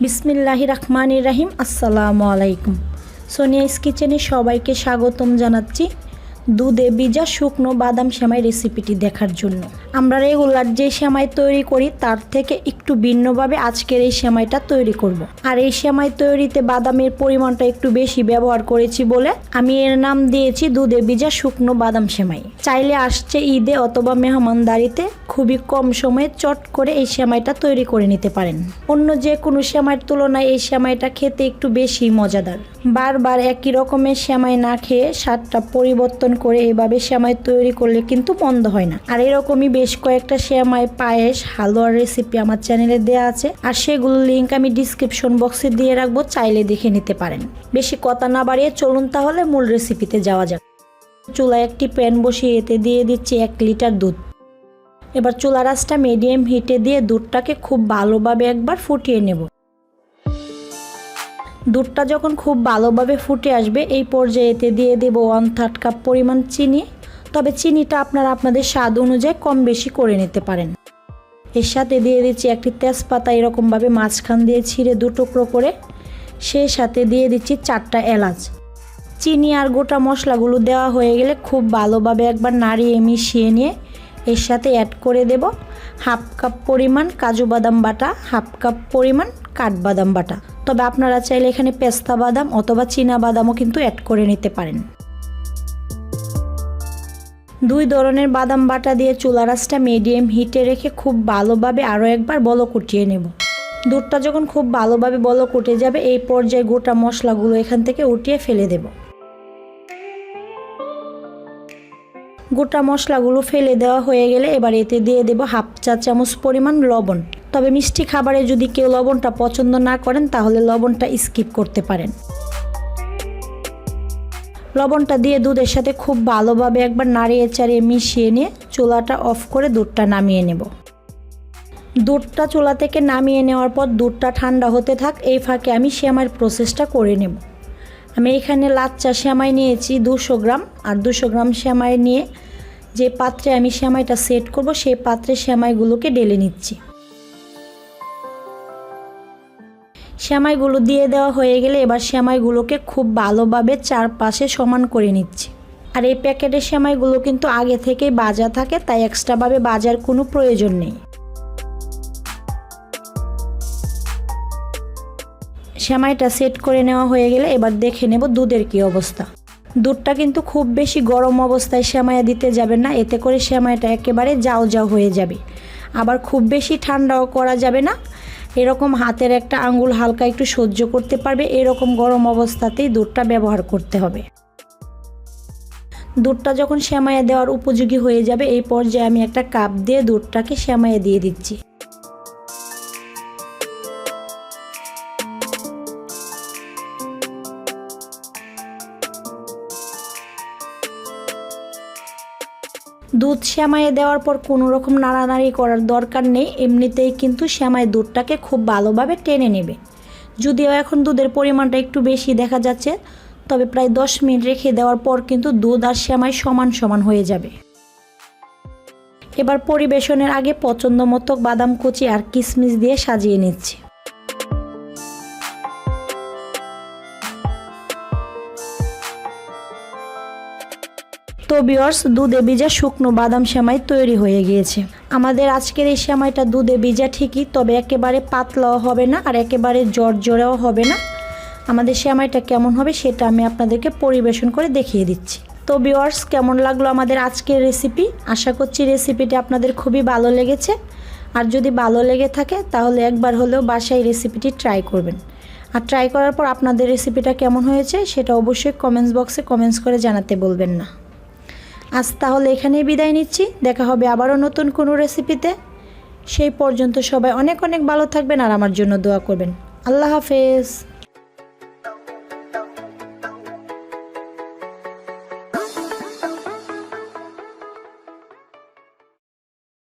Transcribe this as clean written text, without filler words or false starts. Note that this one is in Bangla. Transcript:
বিসমিল্লাহির রহমানির রহিম। আসসালামু আলাইকুম। সোনিয়াস কিচেনে সবাইকে স্বাগতম জানাচ্ছি দুধে ভিজা শুকনো বাদাম সেমাই রেসিপিটি দেখার জন্য। আমরা রেগুলার যে সেমাই তৈরি করি তার থেকে একটু ভিন্নভাবে আজকের এই সেমাইটা তৈরি করব। আর এই সেমাই তৈরিতে বাদামের পরিমাণটা একটু বেশি ব্যবহার করেছি বলে আমি এর নাম দিয়েছি দুধে ভিজা শুকনো বাদাম সেমাই। চাইলে আসছে ঈদে অথবা মেহমানদারিতে খুবই কম সময়ে চট করে এই সেমাইটা তৈরি করে নিতে পারেন। অন্য যে কোনো সেমাইয়ের তুলনায় এই সেমাইটা খেতে একটু বেশি মজাদার। বারবার একই রকমের সেমাই না খেয়ে স্বাদটা পরিবর্তন করে এভাবে সেমাই তৈরি করলে কিন্তু মন্দ হয় না। আর এরকমই বেশ কয়েকটা সেমাই, পায়েস, হালুয়ার রেসিপি আমার চ্যানেলে দেওয়া আছে, আর সেগুলোর লিঙ্ক আমি ডিসক্রিপশন বক্সে দিয়ে রাখবো, চাইলে দেখে নিতে পারেন। বেশি কথা না বাড়িয়ে চলুন তাহলে মূল রেসিপিতে যাওয়া যাক। চুলায় একটি প্যান বসিয়ে এতে দিয়ে দিচ্ছি 1 লিটার দুধ। এবার চুলার আঁচটা মিডিয়াম হিটে দিয়ে দুধটাকে খুব ভালোভাবে একবার ফুটিয়ে নেব। দুধটা যখন খুব ভালোভাবে ফুটে আসবে এই পর্যায়েতে দিয়ে দেব 1/3 কাপ পরিমাণ চিনি। তবে চিনিটা আপনারা আপনাদের স্বাদ অনুযায়ী কম বেশি করে নিতে পারেন। এর সাথে দিয়ে দিচ্ছি একটি তেজপাতা এরকমভাবে মাঝখান দিয়ে ছিঁড়ে 2 টুকরো করে। সেই সাথে দিয়ে দিচ্ছি 4টা এলাচ। চিনি আর গোটা মশলাগুলো দেওয়া হয়ে গেলে খুব ভালোভাবে একবার নাড়িয়ে মিশিয়ে নিয়ে এর সাথে অ্যাড করে দেব 1/2 কাপ পরিমাণ কাজু বাদাম বাটা, 1/2 কাপ পরিমাণ কাঠবাদাম বাটা। তবে আপনারা চাইলে এখানে পেস্তা বাদাম অথবা চীনা বাদামও কিন্তু অ্যাড করে নিতে পারেন। 2 ধরনের বাদাম বাটা দিয়ে চুলার আঁচটা মিডিয়াম হিটে রেখে খুব ভালোভাবে আরও একবার বলক উঠিয়ে নেব। দুধটা যখন খুব ভালোভাবে বলক উঠে যাবে এই পর্যায়ে গোটা মশলাগুলো এখান থেকে উঠিয়ে ফেলে দেব। গোটা মশলাগুলো ফেলে দেওয়া হয়ে গেলে এবার এতে দিয়ে দেব 1/2 চা চামচ পরিমাণ লবণ। তবে মিষ্টি খাবারে যদি কেউ লবণটা পছন্দ না করেন তাহলে লবণটা স্কিপ করতে পারেন। লবণটা দিয়ে দুধের সাথে খুব ভালোভাবে একবার নাড়িয়ে চাড়িয়ে মিশিয়ে নিয়ে চুলাটা অফ করে দুধটা নামিয়ে নেব। দুধটা চুলা থেকে নামিয়ে নেওয়ার পর দুধটা ঠান্ডা হতে থাক, এই ফাঁকে আমি সেমাইয়ের প্রসেসটা করে নেব। আমি এখানে লাচ্চা সেমাই নিয়েছি 200 গ্রাম। আর 200 গ্রাম সেমাই নিয়ে যে পাত্রে আমি সেমাইটা সেট করব সেই পাত্রে সেমাইগুলোকে ঢেলে নিচ্ছি। সেমাইগুলো দিয়ে দেওয়া হয়ে গেলে এবার সেমাইগুলোকে খুব ভালোভাবে চারপাশে সমান করে নিচ্ছি। আর এই প্যাকেটের সেমাইগুলো কিন্তু আগে থেকেই ভাজা থাকে, তাই এক্সট্রাভাবে ভাজার কোনো প্রয়োজন নেই। সেমাইটা সেট করে নেওয়া হয়ে গেলে এবার দেখে নেব দুধের কী অবস্থা। দুধটা কিন্তু খুব বেশি গরম অবস্থায় সেমাইয়া দিতে যাবেন না, এতে করে সেমাইটা একেবারে জাও জাও হয়ে যাবে। আবার খুব বেশি ঠান্ডাও করা যাবে না, এরকম হাতের একটা আঙ্গুল হালকা একটু সহ্য করতে পারবে এরকম গরম অবস্থাতেই দুধটা ব্যবহার করতে হবে। দুধটা যখন সেমাইয়া দেওয়ার উপযোগী হয়ে যাবে এই পর্যায়ে আমি একটা কাপ দিয়ে দুধটাকে সেমাইয়া দিয়ে দিচ্ছি। দুধ সেমাইয়ে দেওয়ার পর কোনো রকম নাড়ানাড়ি করার দরকার নেই, এমনিতেই কিন্তু সেমাই দুধটাকে খুব ভালোভাবে টেনে নেবে। যদিও এখন দুধের পরিমাণটা একটু বেশি দেখা যাচ্ছে, তবে প্রায় 10 মিনিট রেখে দেওয়ার পর কিন্তু দুধ আর সেমাই সমান সমান হয়ে যাবে। এবার পরিবেশনের আগে পছন্দ মতো বাদাম কুচি আর কিশমিশ দিয়ে সাজিয়ে নিচ্ছি। তো ভিউয়ার্স, দুধে ভিজা শুকনো বাদাম সেমাই তৈরি হয়ে গিয়েছে। আমাদের আজকের এই সেমাইটা দুধে ভিজা ঠিকই, তবে একেবারে পাতলাও হবে না আর একেবারে জড়জড়েও হবে না। আমাদের সেমাইটা কেমন হবে সেটা আমি আপনাদেরকে পরিবেশন করে দেখিয়ে দিচ্ছি। তো ভিউয়ার্স, কেমন লাগলো আমাদের আজকের রেসিপি? আশা করছি রেসিপিটা আপনাদের খুবই ভালো লেগেছে। আর যদি ভালো লেগে থাকে তাহলে একবার হলেও বাসায় রেসিপিটি ট্রাই করবেন। আর ট্রাই করার পর আপনাদের রেসিপিটা কেমন হয়েছে সেটা অবশ্যই কমেন্টস বক্সে কমেন্টস করে জানাতে বলবেন না। আজ তাহলে এখানেই বিদায় নিচ্ছি, দেখা হবে আবারও নতুন কোনো রেসিপিতে। সেই পর্যন্ত সবাই অনেক অনেক ভালো থাকবেন আর আমার জন্য দোয়া করবেন। আল্লাহ হাফেজ।